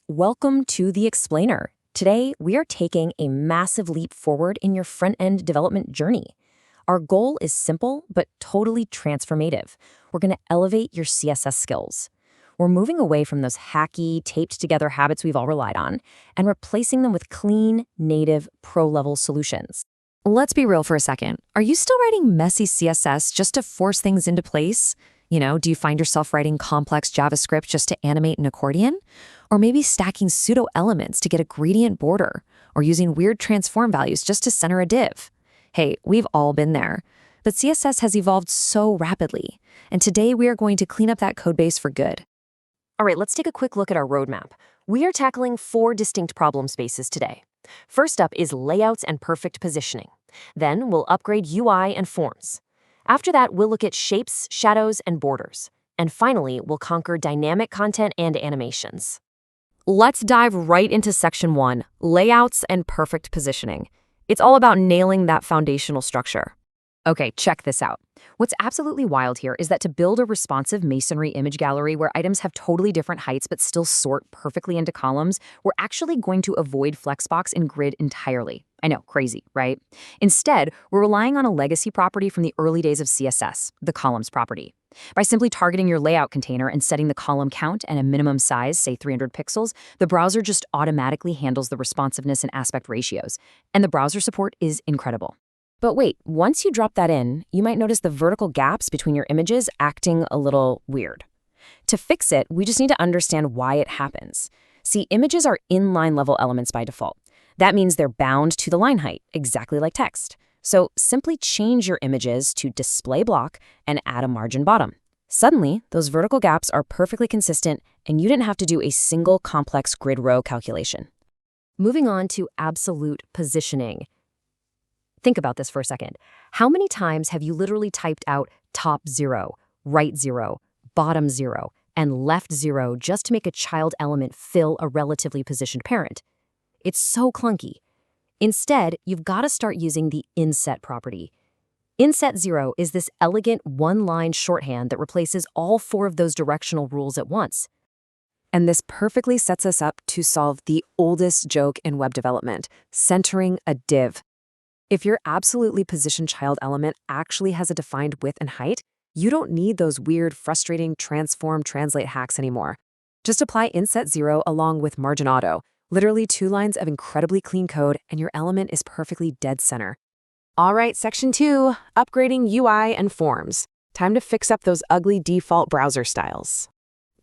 Welcome to The Explainer. Today, we are taking a massive leap forward in your front-end development journey. Our goal is simple, but totally transformative. We're going to elevate your CSS skills. We're moving away from those hacky, taped-together habits we've all relied on and replacing them with clean, native, pro-level solutions. Let's be real for a second. Are you still writing messy CSS just to force things into place? Do you find yourself writing complex JavaScript just to animate an accordion? Or maybe stacking pseudo-elements to get a gradient border? Or using weird transform values just to center a div? Hey, we've all been there. But CSS has evolved so rapidly. And today we are going to clean up that codebase for good. All right, let's take a quick look at our roadmap. We are tackling 4 distinct problem spaces today. First up is layouts and perfect positioning. Then we'll upgrade UI and forms. After that, we'll look at shapes, shadows, and borders. And finally, we'll conquer dynamic content and animations. Let's dive right into section 1, layouts and perfect positioning. It's all about nailing that foundational structure. Okay, check this out. What's absolutely wild here is that to build a responsive masonry image gallery where items have totally different heights but still sort perfectly into columns, we're actually going to avoid Flexbox in Grid entirely. I know, crazy, right? Instead, we're relying on a legacy property from the early days of CSS, the columns property. By simply targeting your layout container and setting the column count and a minimum size, say 300 pixels, the browser just automatically handles the responsiveness and aspect ratios. And the browser support is incredible. But wait, once you drop that in, you might notice the vertical gaps between your images acting a little weird. To fix it, we just need to understand why it happens. See, images are inline level elements by default. That means they're bound to the line height, exactly like text. So simply change your images to display block and add a margin bottom. Suddenly, those vertical gaps are perfectly consistent and you didn't have to do a single complex grid row calculation. Moving on to absolute positioning. Think about this for a second. How many times have you literally typed out top 0, right 0, bottom 0, and left 0 just to make a child element fill a relatively positioned parent? It's so clunky. Instead, you've got to start using the inset property. Inset 0 is this elegant one-line shorthand that replaces all 4 of those directional rules at once. And this perfectly sets us up to solve the oldest joke in web development, centering a div. If your absolutely positioned child element actually has a defined width and height, you don't need those weird, frustrating transform translate hacks anymore. Just apply inset 0 along with margin auto, literally 2 lines of incredibly clean code, and your element is perfectly dead center. All right, section 2, upgrading UI and forms. Time to fix up those ugly default browser styles.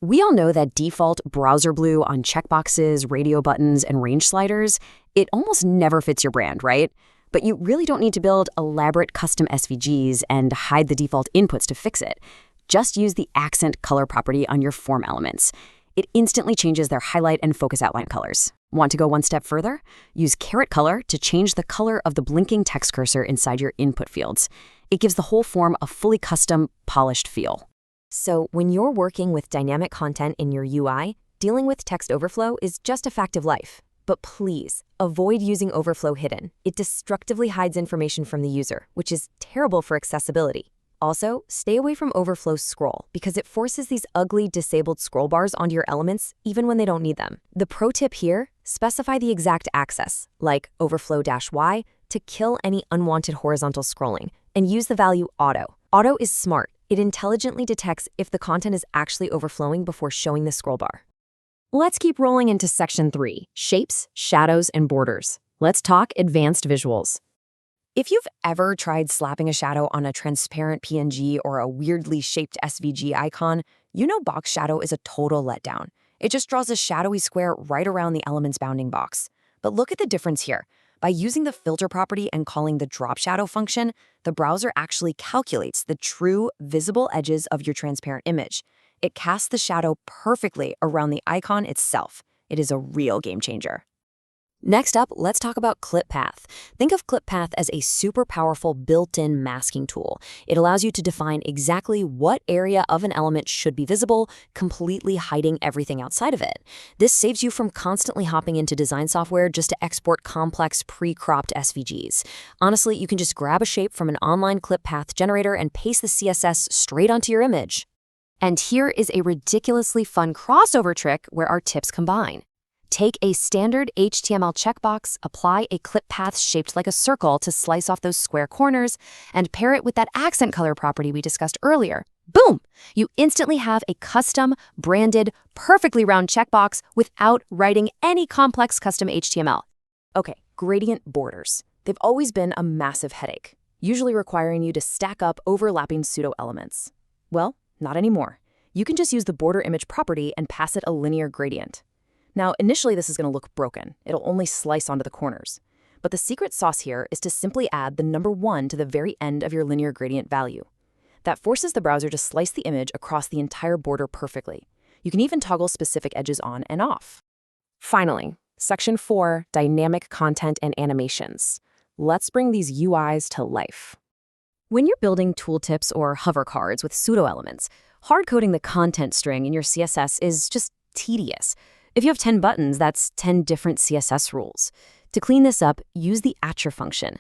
We all know that default browser blue on checkboxes, radio buttons, and range sliders, it almost never fits your brand, right? But you really don't need to build elaborate custom SVGs and hide the default inputs to fix it. Just use the accent color property on your form elements. It instantly changes their highlight and focus outline colors. Want to go one step further? Use caret color to change the color of the blinking text cursor inside your input fields. It gives the whole form a fully custom, polished feel. So when you're working with dynamic content in your UI, dealing with text overflow is just a fact of life. But please, avoid using overflow hidden. It destructively hides information from the user, which is terrible for accessibility. Also, stay away from overflow scroll because it forces these ugly disabled scroll bars onto your elements even when they don't need them. The pro tip here, specify the exact access, like overflow-y, to kill any unwanted horizontal scrolling, and use the value auto. Auto is smart. It intelligently detects if the content is actually overflowing before showing the scroll bar. Let's keep rolling into section 3, shapes, shadows, and borders. Let's talk advanced visuals. If you've ever tried slapping a shadow on a transparent PNG or a weirdly shaped SVG icon, you know box shadow is a total letdown. It just draws a shadowy square right around the element's bounding box. But look at the difference here. By using the filter property and calling the drop shadow function, the browser actually calculates the true visible edges of your transparent image. It casts the shadow perfectly around the icon itself. It is a real game changer. Next up, let's talk about clip path. Think of clip path as a super powerful built-in masking tool. It allows you to define exactly what area of an element should be visible, completely hiding everything outside of it. This saves you from constantly hopping into design software just to export complex pre-cropped SVGs. Honestly, you can just grab a shape from an online clip path generator and paste the CSS straight onto your image. And here is a ridiculously fun crossover trick where our tips combine. Take a standard HTML checkbox, apply a clip path shaped like a circle to slice off those square corners, and pair it with that accent color property we discussed earlier. Boom! You instantly have a custom, branded, perfectly round checkbox without writing any complex custom HTML. Okay, gradient borders. They've always been a massive headache, usually requiring you to stack up overlapping pseudo-elements. Well, not anymore. You can just use the border image property and pass it a linear gradient. Now, initially this is going to look broken. It'll only slice onto the corners. But the secret sauce here is to simply add the number 1 to the very end of your linear gradient value. That forces the browser to slice the image across the entire border perfectly. You can even toggle specific edges on and off. Finally, Section 4, Dynamic Content and Animations. Let's bring these UIs to life. When you're building tooltips or hover cards with pseudo-elements, hard-coding the content string in your CSS is just tedious. If you have 10 buttons, that's 10 different CSS rules. To clean this up, use the attr function.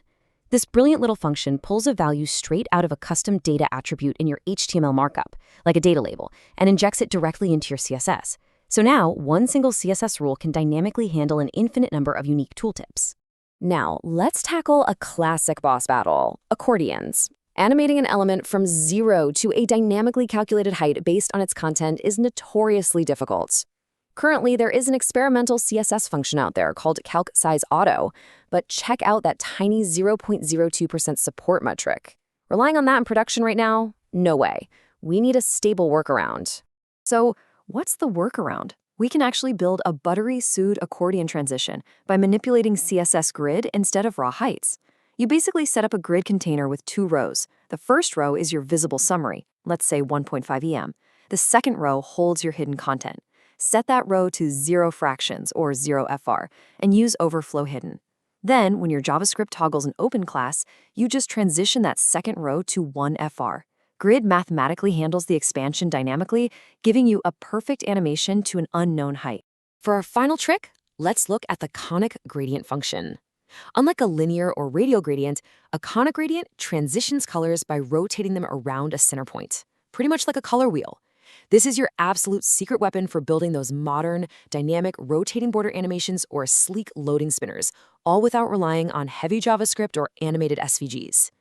This brilliant little function pulls a value straight out of a custom data attribute in your HTML markup, like a data label, and injects it directly into your CSS. So now, one single CSS rule can dynamically handle an infinite number of unique tooltips. Now, let's tackle a classic boss battle, accordions. Animating an element from 0 to a dynamically calculated height based on its content is notoriously difficult. Currently, there is an experimental CSS function out there called Calc Size Auto, but check out that tiny 0.02% support metric. Relying on that in production right now? No way. We need a stable workaround. So, what's the workaround? We can actually build a buttery sued accordion transition by manipulating CSS Grid instead of raw heights. You basically set up a grid container with 2 rows. The first row is your visible summary, let's say 1.5 EM. The second row holds your hidden content. Set that row to 0 fractions or 0 FR and use overflow hidden. Then, when your JavaScript toggles an open class, you just transition that second row to 1 FR. Grid mathematically handles the expansion dynamically, giving you a perfect animation to an unknown height. For our final trick, let's look at the conic gradient function. Unlike a linear or radial gradient, a conic gradient transitions colors by rotating them around a center point, pretty much like a color wheel. This is your absolute secret weapon for building those modern, dynamic, rotating border animations or sleek loading spinners, all without relying on heavy JavaScript or animated SVGs.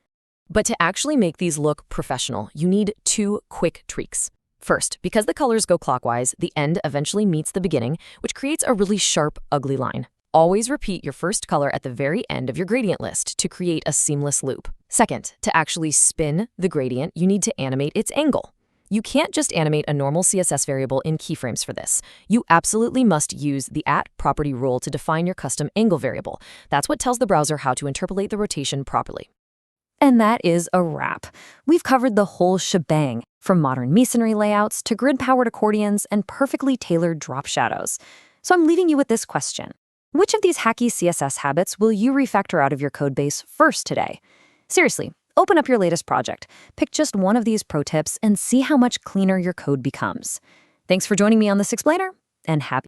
But to actually make these look professional, you need 2 quick tweaks. First, because the colors go clockwise, the end eventually meets the beginning, which creates a really sharp, ugly line. Always repeat your first color at the very end of your gradient list to create a seamless loop. Second, to actually spin the gradient, you need to animate its angle. You can't just animate a normal CSS variable in keyframes for this. You absolutely must use the @property rule to define your custom angle variable. That's what tells the browser how to interpolate the rotation properly. And that is a wrap. We've covered the whole shebang, from modern masonry layouts to grid-powered accordions and perfectly tailored drop shadows. So I'm leaving you with this question. Which of these hacky CSS habits will you refactor out of your codebase first today? Seriously, open up your latest project, pick just one of these pro tips, and see how much cleaner your code becomes. Thanks for joining me on this explainer, and happy